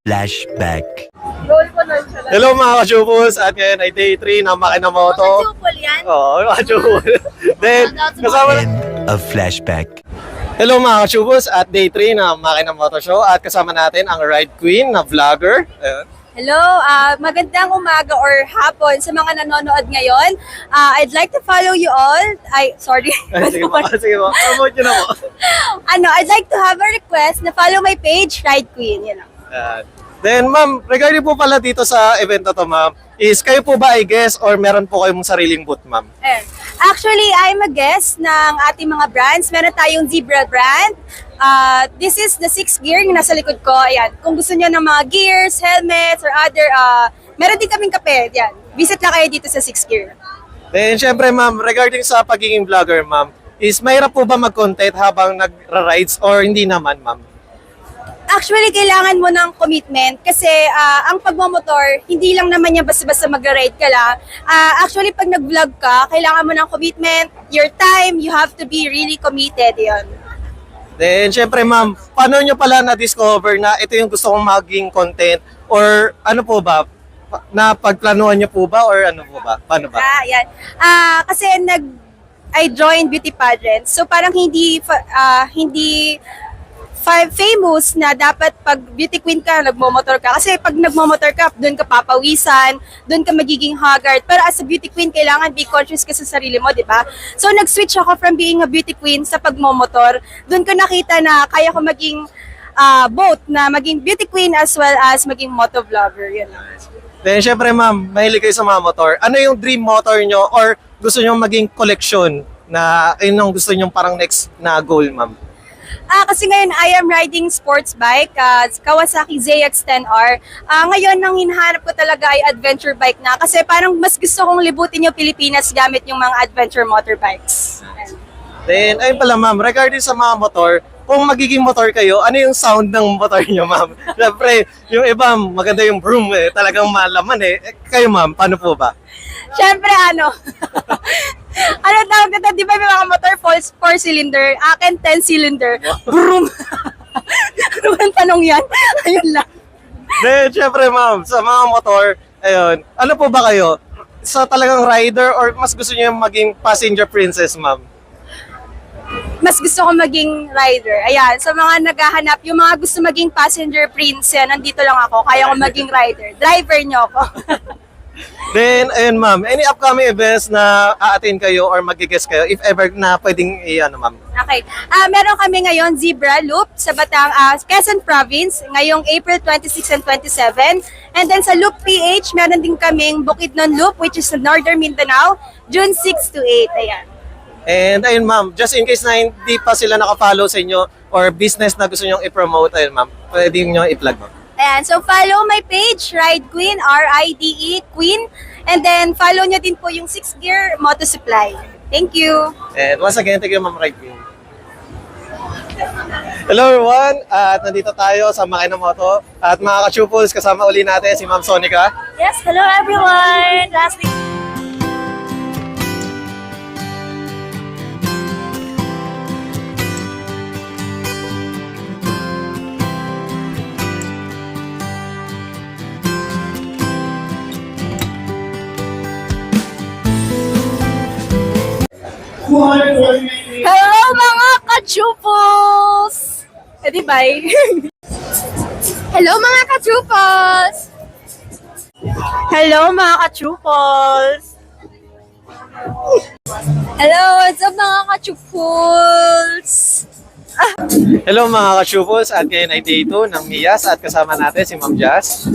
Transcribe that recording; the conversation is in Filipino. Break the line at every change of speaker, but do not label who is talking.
flashback.
Hello mga ka-chupos! At ngayon ay day 3 ng Makinamoto.
Mga-chupol yan.
Oo, mga ka-chupos. Then, kasama na...
End of flashback.
Hello mga ka-chupos! At day 3 ng Makinamoto Show. At kasama natin ang Ride Queen na vlogger. Ayan.
Hello, magandang umaga or hapon sa mga nanonood ngayon. I'd like to follow you all. Sorry.
Sige po, sige po. Promote nyo na po.
I'd like to have a request na follow my page, Ride Queen. You know.
Ayan. Then ma'am, regarding po pala dito sa event na to ma'am, is kayo po ba ay guest or meron po kayong sariling booth ma'am?
Actually, I'm a guest ng ating mga brands. Meron tayong Zebra brand. This is the 6 gear yung nasa likod ko. Ayan. Kung gusto niyo ng mga gears, helmets, or other, meron din kaming kape. Ayan. Visit lang kayo dito sa 6 gear.
Then syempre ma'am, regarding sa pagiging vlogger ma'am, is mahirap po ba mag-content habang nagra-rides or hindi naman ma'am?
Actually, kailangan mo ng commitment kasi ang pagmamotor, hindi lang naman yan basta-basta mag-ride ka lang. Actually, pag nag-vlog ka, kailangan mo ng commitment, your time, you have to be really committed. Yun.
Then, syempre ma'am, paano nyo pala na-discover na ito yung gusto kong maging content? Or ano po ba? Na pagplanuhan nyo po ba? Or ano po ba? Paano ba?
Yan. Kasi I joined beauty pageants. So parang hindi famous na dapat pag beauty queen ka, nagmomotor ka. Kasi pag nagmomotor ka, doon ka papawisan, doon ka magiging haggard. Pero as a beauty queen, kailangan be conscious ka sa sarili mo, di ba? So nag-switch ako from being a beauty queen sa pagmomotor. Doon ko nakita na kaya ko maging both, na maging beauty queen as well as maging motovlogger. Yun.
Then, syempre ma'am, mahilig kayo sa mga motor. Ano yung dream motor nyo or gusto nyo maging collection na yun ang gusto nyo parang next na goal ma'am?
Kasi ngayon, I am riding sports bike, Kawasaki ZX-10R. Ngayon, ang hinahanap ko talaga ay adventure bike na kasi parang mas gusto kong libutin yung Pilipinas gamit yung mga adventure motorbikes.
Then, ayun pala ma'am, regarding sa mga motor, kung magiging motor kayo, ano yung sound ng motor nyo ma'am? Siyempre, yung iba, maganda yung broom talagang malaman Kayo ma'am, paano po ba?
Siyempre, ano tawag nito? Di ba may mga motor 4-cylinder? Akin 10-cylinder. Vroom! Ano bang tanong yan? Ayun lang.
Then, syempre ma'am, sa mga motor, ayun, ano po ba kayo? Sa talagang rider or mas gusto niyo maging passenger princess ma'am?
Mas gusto ko maging rider. Ayan, sa mga naghahanap, yung mga gusto maging passenger prince, nandito lang ako. Kaya ko maging rider. Driver niyo ako.
Then, ayun ma'am, any upcoming events na a-attend kayo or mag-guest kayo if ever na pwedeng ma'am?
Okay. Meron kami ngayon Zebra Loop sa Quezon Province ngayong April 26 and 27. And then sa Loop PH, meron din kaming Bukidnon Loop which is sa Northern Mindanao, June 6 to 8. Ayan.
And ayun ma'am, just in case na hindi pa sila naka-follow sa inyo or business na gusto nyo i-promote, ayun ma'am, pwede nyo i-plug ma'am.
Ayan, so follow my page, Ride Queen, R-I-D-E, Queen. And then follow nyo din po yung 6 Gear Moto Supply. Thank you.
And once again, thank you ma'am Ride Queen. Hello everyone, at nandito tayo sa Makinamoto. At mga ka-chupos, kasama uli natin si Ma'am Sonica.
Yes, hello everyone. Lastly, hello mga ka-chupos! Edi bye! Hello mga ka-chupos! Hello mga ka-chupos! Hello, what's up mga ka-chupos?
Hello mga ka-chupos, at ngayon ay day 2 ng Miyas at kasama natin si Ma'am Jazz.